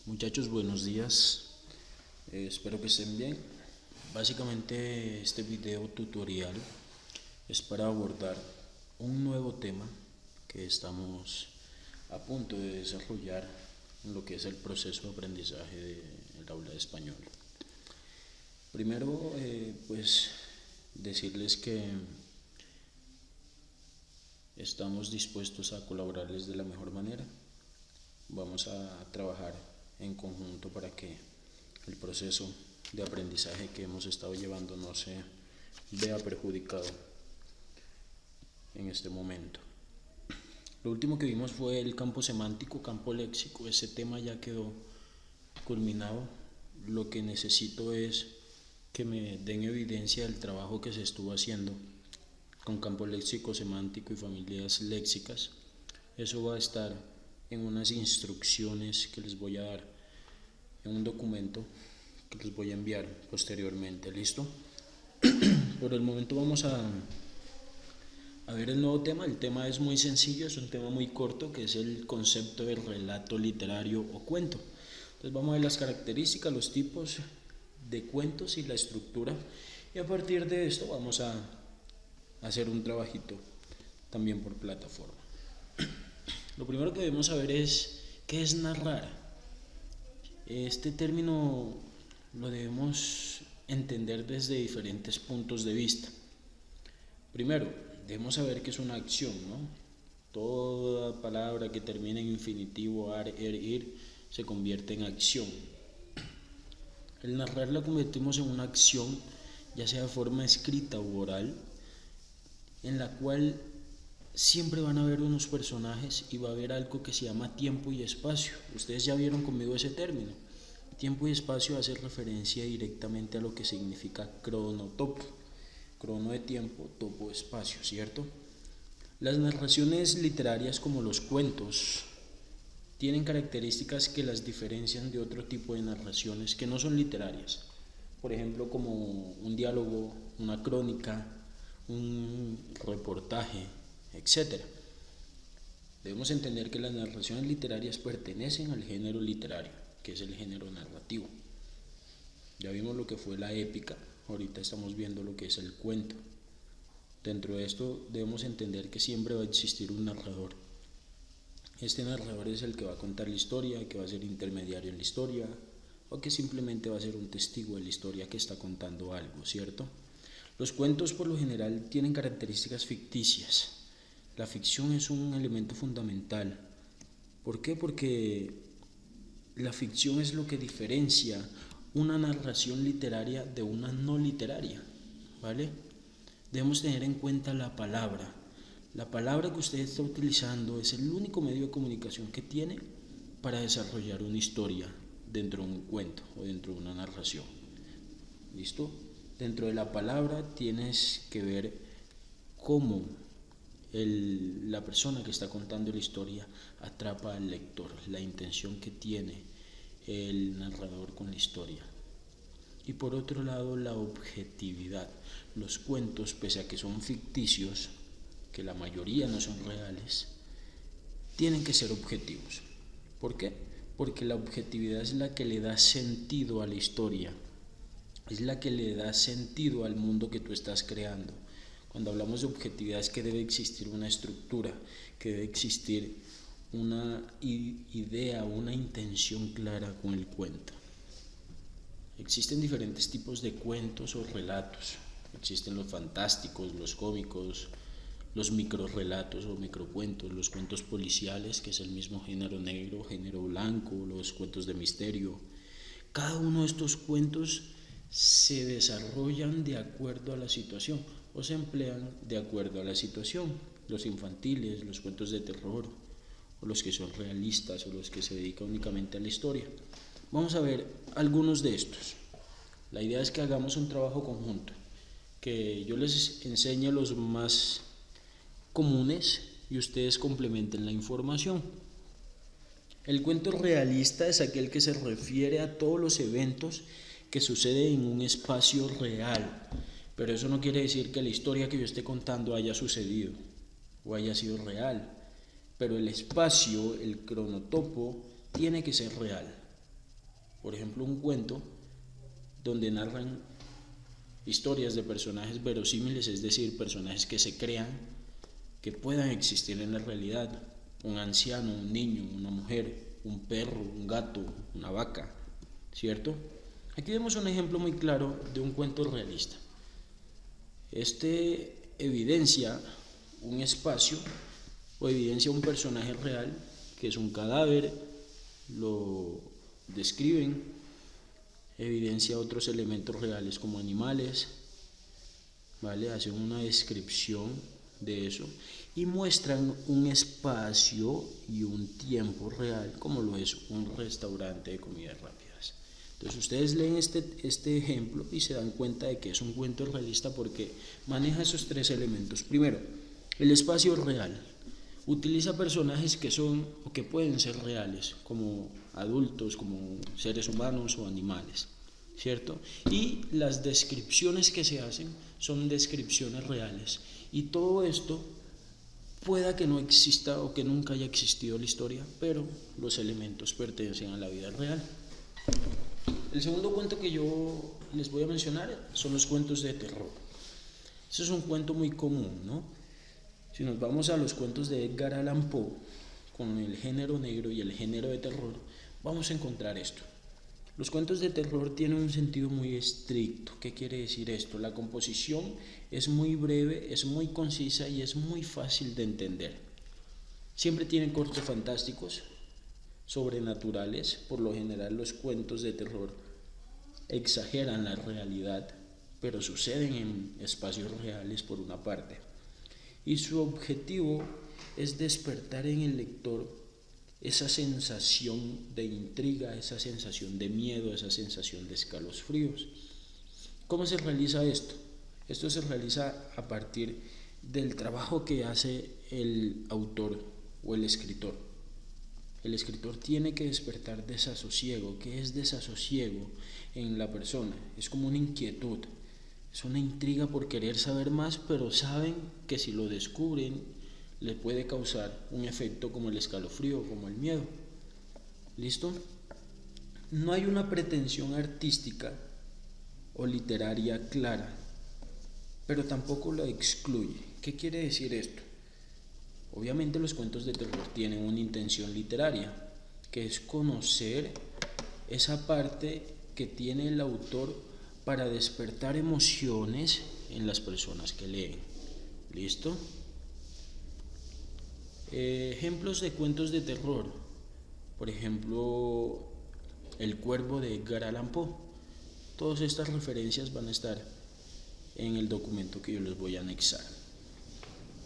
Muchachos, buenos días. Espero que estén bien. Básicamente este video tutorial es para abordar un nuevo tema que estamos a punto de desarrollar en lo que es el proceso de aprendizaje del aula de español. Primero, pues decirles que estamos dispuestos a colaborarles de la mejor manera. Vamos a trabajar en conjunto para que el proceso de aprendizaje que hemos estado llevando no se vea perjudicado en este momento. Lo último que vimos fue el campo semántico, campo léxico. Ese tema ya quedó culminado. Lo que necesito es que me den evidencia del trabajo que se estuvo haciendo con campo léxico, semántico y familias léxicas. Eso va a estar en unas instrucciones que les voy a dar en un documento que les voy a enviar posteriormente. ¿Listo? Por el momento vamos a ver el nuevo tema. El tema es muy sencillo, es un tema muy corto, que es el concepto de relato literario o cuento. Entonces vamos a ver las características, los tipos de cuentos y la estructura, y a partir de esto vamos a hacer un trabajito también por plataforma. Lo primero que debemos saber es qué es narrar. Este término lo debemos entender desde diferentes puntos de vista. Primero, debemos saber que es una acción, ¿no? Toda palabra que termine en infinitivo, ar, er, ir, se convierte en acción. El narrar la convertimos en una acción, ya sea de forma escrita u oral, en la cual siempre van a haber unos personajes y va a haber algo que se llama tiempo y espacio. Ustedes ya vieron conmigo ese término. Tiempo y espacio hace referencia directamente a lo que significa cronotopo. Crono de tiempo, topo de espacio, ¿cierto? Las narraciones literarias, como los cuentos, tienen características que las diferencian de otro tipo de narraciones que no son literarias. Por ejemplo, como un diálogo, una crónica, un reportaje, etc. Debemos entender que las narraciones literarias pertenecen al género literario, que es el género narrativo. Ya vimos lo que fue la épica, ahorita estamos viendo lo que es el cuento. Dentro de esto debemos entender que siempre va a existir un narrador. Este narrador es el que va a contar la historia, que va a ser intermediario en la historia, o que simplemente va a ser un testigo de la historia que está contando algo, ¿cierto? Los cuentos por lo general tienen características ficticias. La ficción es un elemento fundamental. ¿Por qué? Porque la ficción es lo que diferencia una narración literaria de una no literaria, ¿vale? Debemos tener en cuenta la palabra. La palabra que usted está utilizando es el único medio de comunicación que tiene para desarrollar una historia dentro de un cuento o dentro de una narración. ¿Listo? Dentro de la palabra tienes que ver cómo la persona que está contando la historia atrapa al lector, la intención que tiene el narrador con la historia. Y por otro lado, la objetividad. Los cuentos, pese a que son ficticios, que la mayoría no son reales, tienen que ser objetivos. ¿Por qué? Porque la objetividad es la que le da sentido a la historia, es la que le da sentido al mundo que tú estás creando. Cuando hablamos de objetividad es que debe existir una estructura, que debe existir una idea, una intención clara con el cuento. Existen diferentes tipos de cuentos o relatos. Existen los fantásticos, los cómicos, los microrrelatos o microcuentos, los cuentos policiales, que es el mismo género negro, género blanco, los cuentos de misterio. Cada uno de estos cuentos se desarrollan de acuerdo a la situación o se emplean de acuerdo a la situación. Los infantiles, los cuentos de terror, o los que son realistas o los que se dedican únicamente a la historia. Vamos a ver algunos de estos. La idea es que hagamos un trabajo conjunto, que yo les enseñe los más comunes y ustedes complementen la información. El cuento realista es aquel que se refiere a todos los eventos que suceden en un espacio real, pero eso no quiere decir que la historia que yo esté contando haya sucedido o haya sido real, pero el espacio, el cronotopo, tiene que ser real. Por ejemplo, un cuento donde narran historias de personajes verosímiles, es decir, personajes que se crean, que puedan existir en la realidad. Un anciano, un niño, una mujer, un perro, un gato, una vaca, ¿cierto? Aquí vemos un ejemplo muy claro de un cuento realista. Este evidencia un espacio o evidencia un personaje real que es un cadáver, lo describen, evidencia otros elementos reales como animales, ¿vale? Hacen una descripción de eso y muestran un espacio y un tiempo real como lo es un restaurante de comidas rápidas. Entonces ustedes leen este ejemplo y se dan cuenta de que es un cuento realista porque maneja esos tres elementos. Primero, el espacio real. Utiliza personajes que son o que pueden ser reales, como adultos, como seres humanos o animales, ¿cierto? Y las descripciones que se hacen son descripciones reales. Y todo esto pueda que no exista o que nunca haya existido la historia, pero los elementos pertenecen a la vida real. El segundo cuento que yo les voy a mencionar son los cuentos de terror. Ese es un cuento muy común, ¿no? Si nos vamos a los cuentos de Edgar Allan Poe, con el género negro y el género de terror, vamos a encontrar esto. Los cuentos de terror tienen un sentido muy estricto. ¿Qué quiere decir esto? La composición es muy breve, es muy concisa y es muy fácil de entender. Siempre tienen cortes fantásticos, sobrenaturales. Por lo general los cuentos de terror exageran la realidad, pero suceden en espacios reales por una parte. Y su objetivo es despertar en el lector esa sensación de intriga, esa sensación de miedo, esa sensación de escalofríos. ¿Cómo se realiza esto? Esto se realiza a partir del trabajo que hace el autor o el escritor. El escritor tiene que despertar desasosiego. ¿Qué es desasosiego en la persona? Es como una inquietud. Es una intriga por querer saber más, pero saben que si lo descubren le puede causar un efecto como el escalofrío, como el miedo. ¿Listo? No hay una pretensión artística o literaria clara, pero tampoco la excluye. ¿Qué quiere decir esto? Obviamente los cuentos de terror tienen una intención literaria, que es conocer esa parte que tiene el autor para despertar emociones en las personas que leen. ¿Listo? Ejemplos de cuentos de terror. Por ejemplo, El Cuervo de Edgar Allan Poe. Todas estas referencias van a estar en el documento que yo les voy a anexar.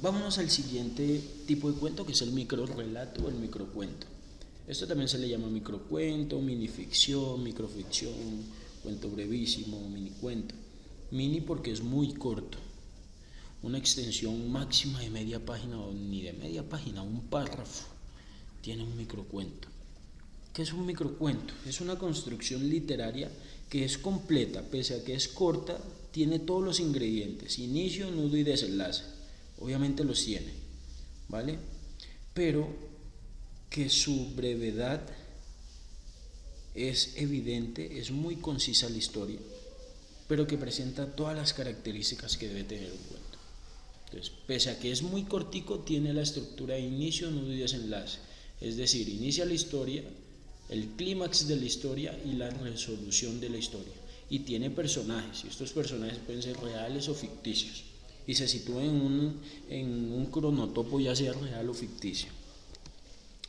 Vámonos al siguiente tipo de cuento, que es el microrrelato o el microcuento. Esto también se le llama microcuento, minificción, microficción, cuento brevísimo, minicuento. Mini porque es muy corto, una extensión máxima de media página o ni de media página, un párrafo, tiene un microcuento. ¿Qué es un microcuento? Es una construcción literaria que es completa, pese a que es corta, tiene todos los ingredientes, inicio, nudo y desenlace. Obviamente los tiene, ¿vale? Pero que su brevedad es evidente, es muy concisa la historia, pero que presenta todas las características que debe tener un cuento. Entonces, pese a que es muy cortico, tiene la estructura de inicio, nudo y desenlace. Es decir, inicia la historia, el clímax de la historia y la resolución de la historia. Y tiene personajes, y estos personajes pueden ser reales o ficticios. Y se sitúa en un cronotopo, ya sea real o ficticio.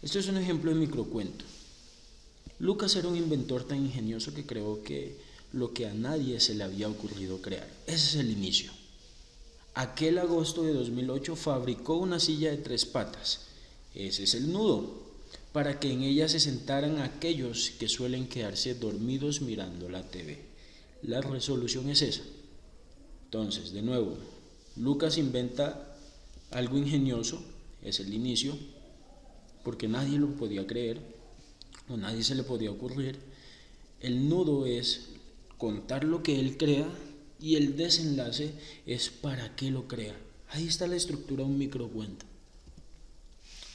Esto es un ejemplo de microcuento. Lucas era un inventor tan ingenioso que creó lo que a nadie se le había ocurrido crear. Ese es el inicio. Aquel agosto de 2008 fabricó una silla de 3 patas. Ese es el nudo, para que en ella se sentaran aquellos que suelen quedarse dormidos mirando la TV. La resolución es esa. Entonces, de nuevo, Lucas inventa algo ingenioso, es el inicio, porque nadie lo podía creer o nadie se le podía ocurrir. El nudo es contar lo que él crea y el desenlace es para qué lo crea. Ahí está la estructura de un microcuento.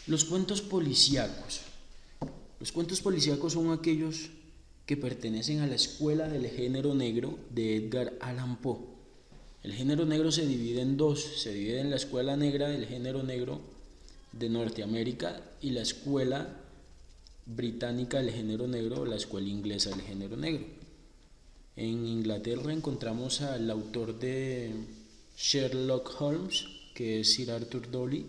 Los cuentos policíacos. Los cuentos policíacos son aquellos que pertenecen a la escuela del género negro de Edgar Allan Poe. El género negro se divide en dos, se divide en la escuela negra del género negro de Norteamérica y la escuela británica del género negro o la escuela inglesa del género negro. En Inglaterra encontramos al autor de Sherlock Holmes, que es Sir Arthur Dolly.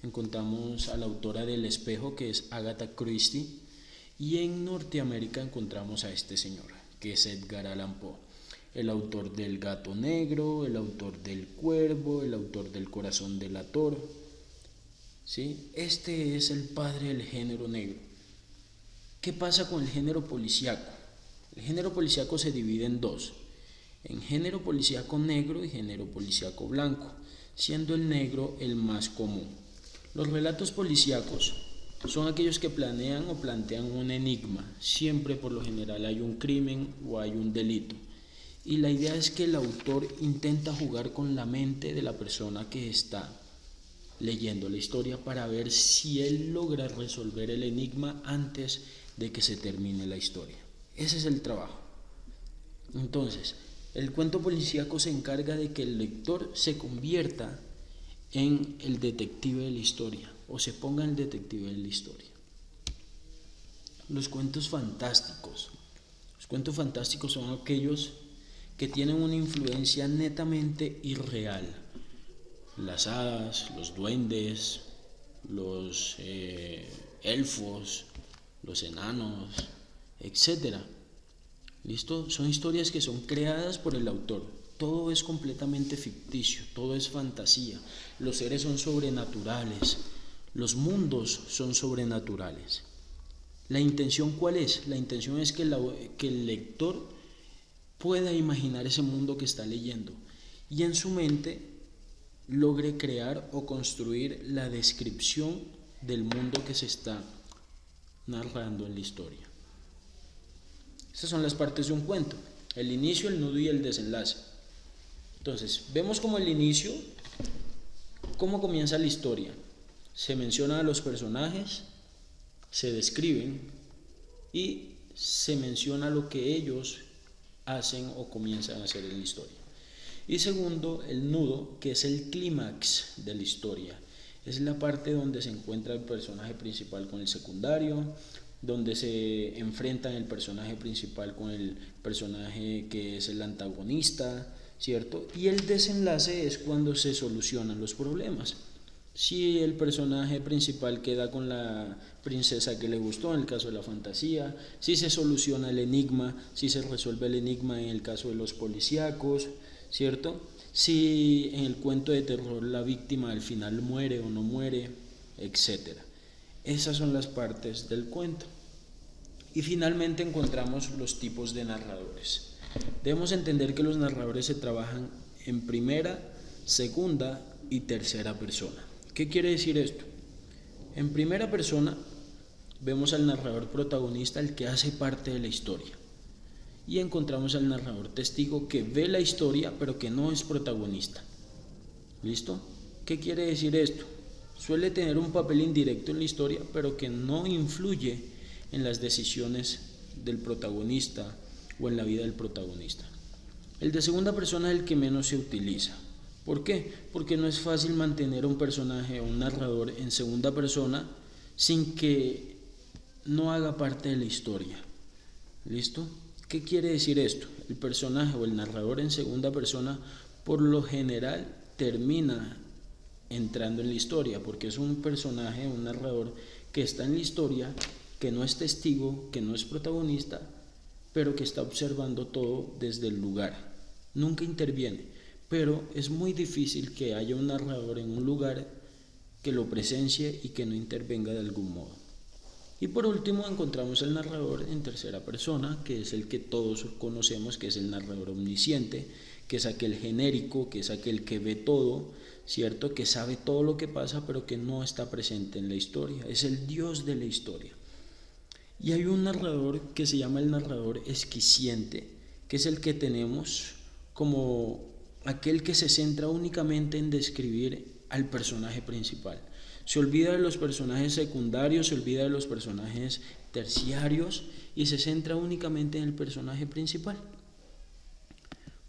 Encontramos a la autora del Espejo, que es Agatha Christie. Y en Norteamérica encontramos a este señor, que es Edgar Allan Poe, el autor del Gato Negro, el autor del Cuervo, el autor del Corazón delator. ¿Sí? Este es el padre del género negro. ¿Qué pasa con el género policíaco? El género policíaco se divide en dos, en género policíaco negro y género policíaco blanco, siendo el negro el más común. Los relatos policíacos son aquellos que planean o plantean un enigma. Siempre, por lo general, hay un crimen o hay un delito. Y la idea es que el autor intenta jugar con la mente de la persona que está leyendo la historia para ver si él logra resolver el enigma antes de que se termine la historia. Ese es el trabajo. Entonces, el cuento policíaco se encarga de que el lector se convierta en el detective de la historia o se ponga en el detective de la historia. Los cuentos fantásticos. Los cuentos fantásticos son aquellos que tienen una influencia netamente irreal. Las hadas, los duendes, los elfos, los enanos, etc. ¿Listo? Son historias que son creadas por el autor. Todo es completamente ficticio, todo es fantasía. Los seres son sobrenaturales, los mundos son sobrenaturales. ¿La intención cuál es? La intención es que el lector pueda imaginar ese mundo que está leyendo y en su mente logre crear o construir la descripción del mundo que se está narrando en la historia. Estas son las partes de un cuento: el inicio, el nudo y el desenlace. Entonces, vemos como el inicio, cómo comienza la historia. Se menciona a los personajes, se describen y se menciona lo que ellos hacen o comienzan a hacer en la historia. Y segundo, el nudo, que es el clímax de la historia. Es la parte donde se encuentra el personaje principal con el secundario, donde se enfrentan el personaje principal con el personaje que es el antagonista, ¿cierto? Y el desenlace es cuando se solucionan los problemas. Si el personaje principal queda con la princesa que le gustó, en el caso de la fantasía, si se soluciona el enigma, si se resuelve el enigma en el caso de los policíacos, ¿cierto? Si en el cuento de terror la víctima al final muere o no muere, etc. Esas son las partes del cuento. Y finalmente encontramos los tipos de narradores. Debemos entender que los narradores se trabajan en primera, segunda y tercera persona. ¿Qué quiere decir esto? En primera persona vemos al narrador protagonista, el que hace parte de la historia. Y encontramos al narrador testigo, que ve la historia pero que no es protagonista. ¿Listo? ¿Qué quiere decir esto? Suele tener un papel indirecto en la historia pero que no influye en las decisiones del protagonista o en la vida del protagonista. El de segunda persona es el que menos se utiliza. ¿Por qué? Porque no es fácil mantener un personaje o un narrador en segunda persona sin que no haga parte de la historia. ¿Listo? ¿Qué quiere decir esto? El personaje o el narrador en segunda persona por lo general termina entrando en la historia, porque es un personaje, un narrador que está en la historia, que no es testigo, que no es protagonista, pero que está observando todo desde el lugar. Nunca interviene. Pero es muy difícil que haya un narrador en un lugar que lo presencie y que no intervenga de algún modo. Y por último encontramos al narrador en tercera persona, que es el que todos conocemos, que es el narrador omnisciente, que es aquel genérico, que es aquel que ve todo, ¿cierto? Que sabe todo lo que pasa, pero que no está presente en la historia. Es el Dios de la historia. Y hay un narrador que se llama el narrador esquiciente, que es el que tenemos como aquel que se centra únicamente en describir al personaje principal. Se olvida de los personajes secundarios, se olvida de los personajes terciarios y se centra únicamente en el personaje principal.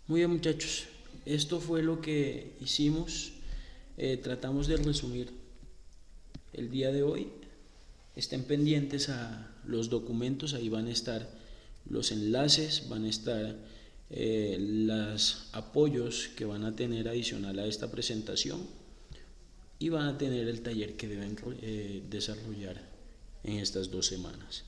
Muy bien, muchachos, esto fue lo que hicimos. Tratamos de resumir el día de hoy. Estén pendientes a los documentos, ahí van a estar los enlaces, van a estar los apoyos que van a tener adicional a esta presentación y van a tener el taller que deben desarrollar en estas 2 semanas.